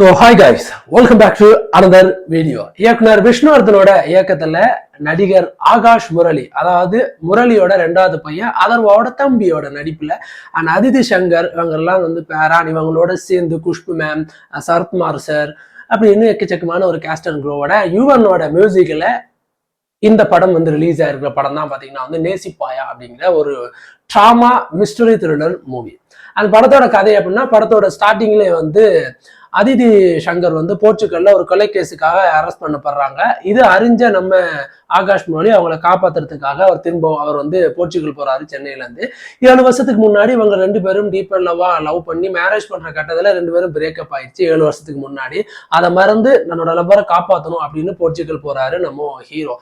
So hi guys, welcome back to another video. இயக்குனர் விஷ்ணுவர்தனோட இயக்கத்துல நடிகர் ஆகாஷ் முரளி, அதாவது முரளியோட ரெண்டாவது பையன் அதர்வாவோட தம்பியோட நடிப்புல அண்ட் அதிதி சங்கர் இவங்கெல்லாம் பேரான் இவங்களோட சேர்ந்து குஷ்பு மேம், சரத்குமார் சார் அப்படின்னு எக்கச்சக்கமான ஒரு கேஸ்ட் அண்ட் க்ரோவோட யுவனோட மியூசிக்ல இந்த படம் ரிலீஸ் ஆயிருக்கிற படம் தான் பாத்தீங்கன்னா நேசிப்பாயா அப்படிங்கிற ஒரு ட்ராமா மிஸ்டரி த்ரில்லர் மூவி. அந்த படத்தோட கதை அப்படின்னா படத்தோட ஸ்டார்டிங்லேயே அதிதி சங்கர் போர்ச்சுகல்ல ஒரு கொலை கேஸுக்காக அரெஸ்ட் பண்ணப்படுறாங்க. இது அறிஞ்ச நம்ம ஆகாஷ் முரளி அவங்கள காப்பாத்துறதுக்காக அவர் போர்ச்சுகல் போறாரு சென்னையில இருந்து. 7 வருஷத்துக்கு முன்னாடி இவங்க 2 பேரும் டீப்பர் லவ் பண்ணி மேரேஜ் பண்ற கட்டத்துல 2 பேரும் பிரேக்கப் ஆயிடுச்சு 7 வருஷத்துக்கு முன்னாடி. அதை மறந்து தன்னோட லவ்வரை காப்பாற்றணும் அப்படின்னு போர்ச்சுகல் போறாரு நம்ம ஹீரோ.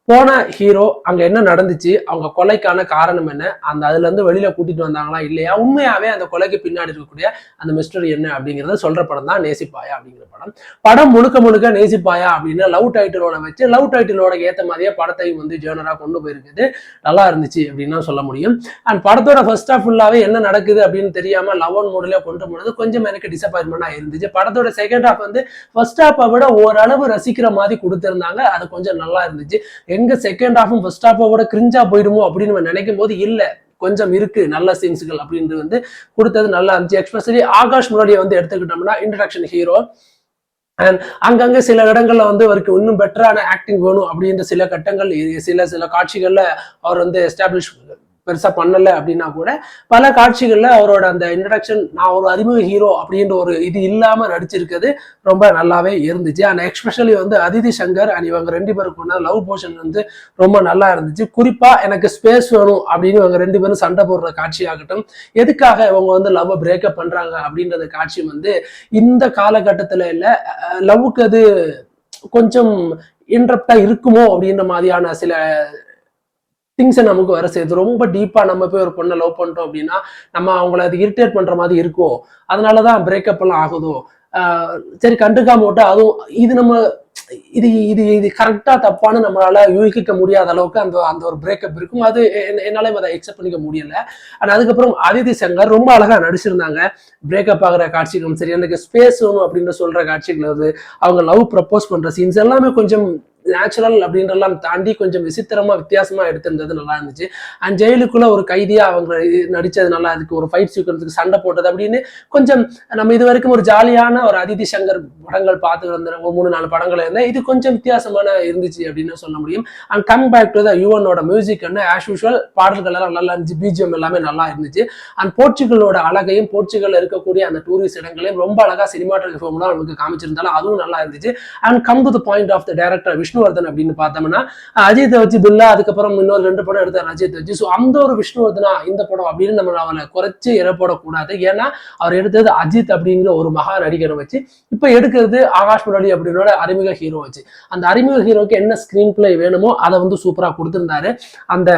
போன ஹீரோ அங்க என்ன நடந்துச்சு, அவங்க கொலைக்கான காரணம் என்ன, அதுல இருந்து வெளியில கூட்டிட்டு வந்தாங்களா இல்லையா, உண்மையாவே அந்த கொலைக்கு பின்னாடி இருக்கக்கூடிய அந்த மிஸ்டரி என்ன அப்படிங்கறத சொல்ற படம் தான் நேசிப்பாயா அப்படிங்கிற படம். படம் முழுக்க நேசிப்பாயா அப்படின்னு லவ் டைட்டிலோட வச்சு லவ் டைட்டிலோட ஏத்த மாதிரியே படத்தையும் ஜேர்னரா கொண்டு போயிருக்குது. நல்லா இருந்துச்சு அப்படின்னு சொல்ல முடியும். அண்ட் படத்தோட ஃபர்ஸ்ட் ஹாஃப் ஃபுல்லாவே என்ன நடக்குது அப்படின்னு தெரியாம லவ் அண்ட் மூட்ல கொண்டு போனது கொஞ்சம் எனக்கு டிசப்பாயின்மெண்டா இருந்துச்சு. படத்தோட செகண்ட் ஹாஃப் ஃபர்ஸ்ட் ஹாஃபை விட ஓரளவு ரசிக்கிற மாதிரி கொடுத்திருந்தாங்க. அது கொஞ்சம் நல்லா இருந்துச்சு. எங்க செகண்ட் ஹாஃபும் ஃபர்ஸ்ட் ஹாஃபோட கிரிஞ்சா போயிடுமோ அப்படின்னு நினைக்கும் போது இல்ல, கொஞ்சம் இருக்கு நல்ல சீன்ஸ்கள் அப்படின்றது கொடுத்தது நல்லா இருந்துச்சு. எஸ்பெஷலி ஆகாஷ் முரளியை எடுத்துக்கிட்டோம்னா இன்ட்ரடக்ஷன் ஹீரோ அண்ட் அங்கங்க சில இடங்கள்ல அவருக்கு இன்னும் பெட்டரான ஆக்டிங் வேணும் அப்படின்ற சில கட்டங்கள் சில காட்சிகள்ல அவர் எஸ்டாப்ளிஷ் பெருசா பண்ணல அப்படின்னா கூட பல காட்சிகள்ல அவரோட அந்த இன்ட்ரடக்ஷன், நான் ஒரு அறிமுக ஹீரோ அப்படின்ற ஒரு இது இல்லாம நடிச்சிருக்கிறது ரொம்ப நல்லாவே இருந்துச்சு. And especially Aditi Shankar and இவங்க 2 பேருக்கு லவ் போர்ஷன் ரொம்ப நல்லா இருந்துச்சு. குறிப்பா எனக்கு ஸ்பேஸ் வேணும் அப்படின்னு இவங்க 2 பேரும் சண்டை போடுற காட்சி ஆகட்டும், எதுக்காக இவங்க லவ் பிரேக்கப் பண்றாங்க அப்படின்றது காட்சி இந்த காலகட்டத்துல இல்ல லவ்வுக்கு அது கொஞ்சம் இன்ட்ரப்டா இருக்குமோ அப்படின்ற மாதிரியான சில திங்ஸை நமக்கு வர செய்யுது. ரொம்ப டீப்பா நம்ம போய் ஒரு பொண்ணை லவ் பண்ணிட்டோம் அப்படின்னா நம்ம அவங்கள அது இரிட்டேட் பண்ற மாதிரி இருக்கும், அதனாலதான் பிரேக்கப் எல்லாம் ஆகுதோ, சரி கண்டுக்காம விட்டா அதுவும் இது நம்ம இது இது இது கரெக்டா தப்பான்னு நம்மளால யூகிக்க முடியாத அளவுக்கு அந்த ஒரு பிரேக்கப் இருக்கும். அது என்னால அதை எக்ஸெப்ட் பண்ணிக்க முடியல. அண்ட் அதுக்கப்புறம் அதிதி சங்கர் ரொம்ப அழகா நடிச்சிருந்தாங்க. பிரேக்கப் ஆகிற காட்சிகளும் சரி, எனக்கு ஸ்பேஸ் வேணும் அப்படின்னு சொல்ற காட்சிகள், அவங்க லவ் ப்ரப்போஸ் பண்ற சீன்ஸ் எல்லாமே கொஞ்சம் நேச்சுரல் அப்படின்றலாம் தாண்டி கொஞ்சம் விசித்திரமா வித்தியாசமா எடுத்திருந்தது நல்லா இருந்துச்சு. அண்ட் ஜெயிலுக்குள்ள ஒரு கைதியா அவங்க நடிச்சது நல்லா இருக்கு. ஒரு ஃபைட் சீக்வன்ஸுக்கு சண்டை போட்டது அப்படின்னு கொஞ்சம் நம்ம இது வரைக்கும் ஒரு ஜாலியான ஒரு அதிதி சங்கர் படங்கள் பார்த்து வந்த 3-4 படங்கள் இருந்தால் இது கொஞ்சம் வித்தியாசமான இருந்துச்சு அப்படின்னு சொல்ல முடியும். And come back to the யுவனோட மியூசிக் ஆஸ் யூஷுவல் பாடல்கள் எல்லாம் நல்லா இருந்துச்சு, பிஜிஎம் எல்லாமே நல்லா இருந்துச்சு. அண்ட் போர்ச்சுகலோட அழகையும் போர்ச்சுகல்ல இருக்கக்கூடிய அந்த டூரிஸ்ட் இடங்களையும் ரொம்ப அழகா சினிமாட்டோகிராஃபி ஃபிலிம்லாம் நமக்கு காமிச்சிருந்தாலும் அதுவும் நல்லா இருந்துச்சு. And come to the point of the director Vishnuvardhan அப்படின்னு பார்த்தோம்னா அஜித்தை வச்சு பில்லா, அதுக்கப்புறம் இன்னொரு 2 படம் எடுத்தார் அஜித் வச்சு. ஸோ அந்த ஒரு விஷ்ணுவர்தனா இந்த படம் அப்படின்னு நம்ம அவனை குறைச்சு இறப்போடக்கூடாது. ஏன்னா அவர் எடுத்தது அஜித் அப்படிங்கிற ஒரு மகா நடிகரை வச்சு, இப்ப எடுக்கிறது ஆகாஷ் முரளி அப்படின்னோட அறிமுக ஹீரோ வச்சு. அந்த அறிமுக ஹீரோக்கு என்ன ஸ்கிரீன் பிளே வேணுமோ அதை சூப்பரா கொடுத்திருந்தாரு. அந்த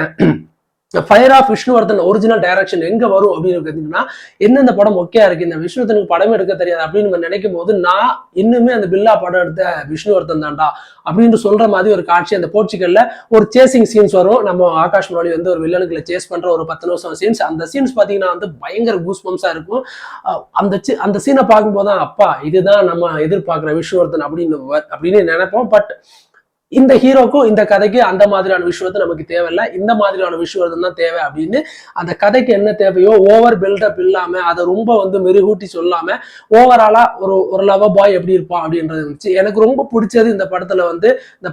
fire of Vishnuvardhan original direction எங்க வரும் அப்படின்னு கேட்டீங்கன்னா, எந்தெந்த படம் ஒக்கையா இருக்கு, இந்த விஷ்ணுவர்தனுக்கு படமே எடுக்க தெரியாது அப்படின்னு நினைக்கும் போது நான் இன்னுமே அந்த பில்லா படம் எடுத்த விஷ்ணுவர்தன் தான்டா அப்படின்னு சொல்ற மாதிரி ஒரு காட்சி. அந்த போர்ச்சுகல்ல ஒரு சேசிங் சீன்ஸ் வரும். நம்ம ஆகாஷ் முரளி ஒரு வில்லனுக்குள்ள சேஸ் பண்ற ஒரு 10 நிமிஷம் சீன்ஸ். அந்த சீன்ஸ் பாத்தீங்கன்னா பயங்கர கூஸ் பம்ஸா இருக்கும். அந்த சீனை பார்க்கும்போது தான் அப்பா இதுதான் நம்ம எதிர்பார்க்கிற விஷ்ணுவர்தன் அப்படின்னு நினைப்போம். பட் இந்த ஹீரோக்கும் இந்த கதைக்கு அந்த மாதிரியான விஷயத்தை நமக்கு தேவையில்லை, இந்த மாதிரியான விஷயம் தான் தேவை அப்படின்னு அந்த கதைக்கு என்ன தேவையோ ஓவர் பில்டப் இல்லாம அதை ரொம்ப மெருகூட்டி சொல்லாம ஓவராலா ஒரு லவ் பாய் எப்படி இருப்பான் அப்படின்றது இருந்துச்சு. எனக்கு ரொம்ப பிடிச்சது இந்த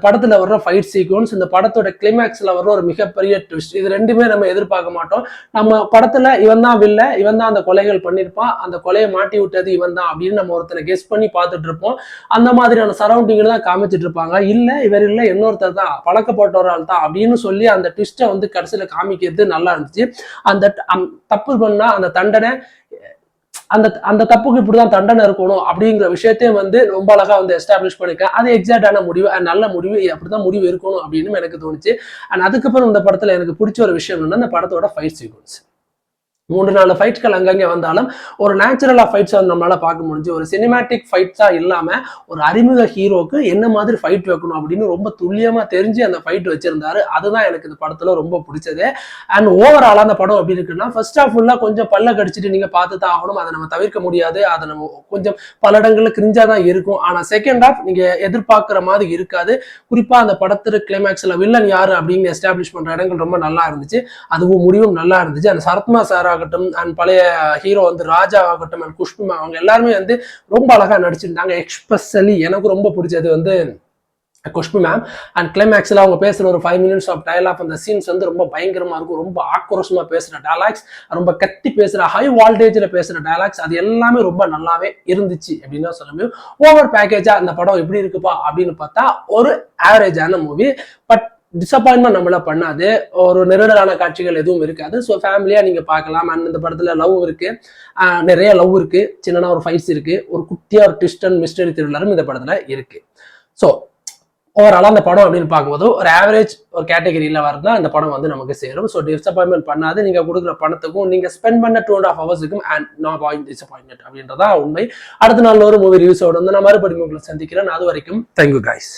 படத்துல வர்ற ஃபைட் சீக்வன்ஸ், இந்த படத்தோட கிளைமேக்ஸ்ல வர்ற ஒரு மிகப்பெரிய ட்விஸ்ட். இது ரெண்டுமே நம்ம எதிர்பார்க்க மாட்டோம். நம்ம படத்துல இவன் தான் வில்ல, இவன் தான் அந்த கொலைகள் பண்ணிருப்பான், அந்த கொலையை மாட்டி விட்டது இவன் தான் அப்படின்னு நம்ம ஒருத்தனை கெஸ் பண்ணி பார்த்துட்டு இருப்போம். அந்த மாதிரியான சரௌண்டிங் தான் காமிச்சிட்டு இருப்பாங்க. இல்ல இவர் இல்ல இன்னொருத்தர் தான், பழக்கப்பட்டவரால் தான் அப்படின்னு சொல்லி அந்த ட்விஸ்ட்டை கடைசியில காமிக்கிறது நல்லா இருந்துச்சு. அந்த தப்பு பண்ணா அந்த தண்டனை, அந்த தப்புக்கு இப்படிதான் தண்டனை இருக்கணும் அப்படிங்கிற விஷயத்தையும் ரொம்ப அழகா எஸ்டாப்ளிஷ் பண்ணிருக்கேன். அது எக்ஸாக்டான முடிவு, நல்ல முடிவு, அப்படிதான் முடிவு இருக்கணும் அப்படின்னு எனக்கு தோணுச்சு. அண்ட் அதுக்கப்புறம் இந்த படத்துல எனக்கு பிடிச்ச ஒரு விஷயம் என்னன்னா இந்த படத்தோட ஃபைட் சீக்வன்ஸ். 3-4 ஃபைட்கள் அங்கங்கே வந்தாலும் ஒரு நேச்சுரலா ஃபைட்ஸ் நம்மளால பார்க்க முடிஞ்சு. ஒரு சினிமேட்டிக் ஃபைட்ஸா இல்லாம ஒரு அறிமுக ஹீரோக்கு என்ன மாதிரி ஃபைட் வைக்கணும் அப்படின்னு ரொம்ப துல்லியமா தெரிஞ்சு அந்த ஃபைட் வச்சிருந்தாரு. அதுதான் எனக்கு இந்த படத்துல ரொம்ப பிடிச்சது. அண்ட் ஓவராலா அந்த படம் எப்படி இருக்குன்னா, ஃபர்ஸ்ட் ஹாஃப் ஃபுல்லா கொஞ்சம் பல்ல கடிச்சிட்டு நீங்க பார்த்து தான் ஆகணும். அதை நம்ம தவிர்க்க முடியாது. அதை நம்ம கொஞ்சம் பல இடங்கள்ல கிரிஞ்சா தான் இருக்கும். ஆனா செகண்ட் ஹாஃப் நீங்க எதிர்பார்க்கிற மாதிரி இருக்காது. குறிப்பா அந்த படத்துல கிளைமேக்ஸ்ல வில்லன் யாரு அப்படின்னு எஸ்டாப்ளிஷ் பண்ற இடங்கள் ரொம்ப நல்லா இருந்துச்சு. அதுவும் முடிவும் நல்லா இருந்துச்சு. அந்த சரத்மா சார் ஆகட்டும் அண்ட் பழைய ஹீரோ வந்து ராஜா ஆகட்டும் அண்ட் குஷ்பு அவங்க எல்லாருமே வந்து ரொம்ப அழகா நடிச்சிருந்தாங்க. எக்ஸ்பெஷலி எனக்கு ரொம்ப பிடிச்சது வந்து குஷ்பு மேம். அண்ட் கிளைமேக்ஸ்ல அவங்க பேசுற ஒரு 5 minutes ஆஃப் டயலாக், அந்த சீன்ஸ் வந்து ரொம்ப பயங்கரமா இருக்கும். ரொம்ப ஆக்ரோஷமா பேசுற டயலாக்ஸ், ரொம்ப கத்தி பேசுற ஹை வால்டேஜ்ல பேசுற டயலாக்ஸ், அது எல்லாமே ரொம்ப நல்லாவே இருந்துச்சு அப்படின்னு தான் சொல்ல முடியும். ஓவர் பேக்கேஜா அந்த படம் எப்படி இருக்குப்பா அப்படின்னு பார்த்தா ஒரு ஆவரேஜான மூவி. பட் டிசப்பாயின்மெண்ட் நம்மள பண்ணாது. ஒரு நெருடலான காட்சிகள் எதுவும் இருக்காது. ஸோ ஃபேமிலியா நீங்க பார்க்கலாம். அண்ட் இந்த படத்துல லவ் இருக்கு, நிறைய லவ் இருக்கு, சின்னனா ஒரு ஃபைட்ஸ் இருக்கு, ஒரு குட்டியா ஒரு ட்விஸ்ட் அண்ட் மிஸ்டரி த்ரில்லரும் இந்த படத்துல இருக்கு. ஸோ ஓவராலா அந்த படம் அப்படின்னு பார்க்கும்போது ஒரு ஆவரேஜ் ஒரு கேட்டகரியில வரதா இந்த படம் வந்து நமக்கு சேரும். ஸோ டிசப்பாயின்மெண்ட் பண்ணாது. நீங்க கொடுக்குற பணத்துக்கும் நீங்க ஸ்பெண்ட் பண்ண 2.5 hours and no point disappointment அப்படின்றதா உண்மை. அடுத்த நாள் ஒரு மூவி ரிவ்யூஸோட வந்து நான் மறுபடியும் உங்களை சந்திக்கிறேன். அது வரைக்கும் தேங்க்யூ கைஸ்.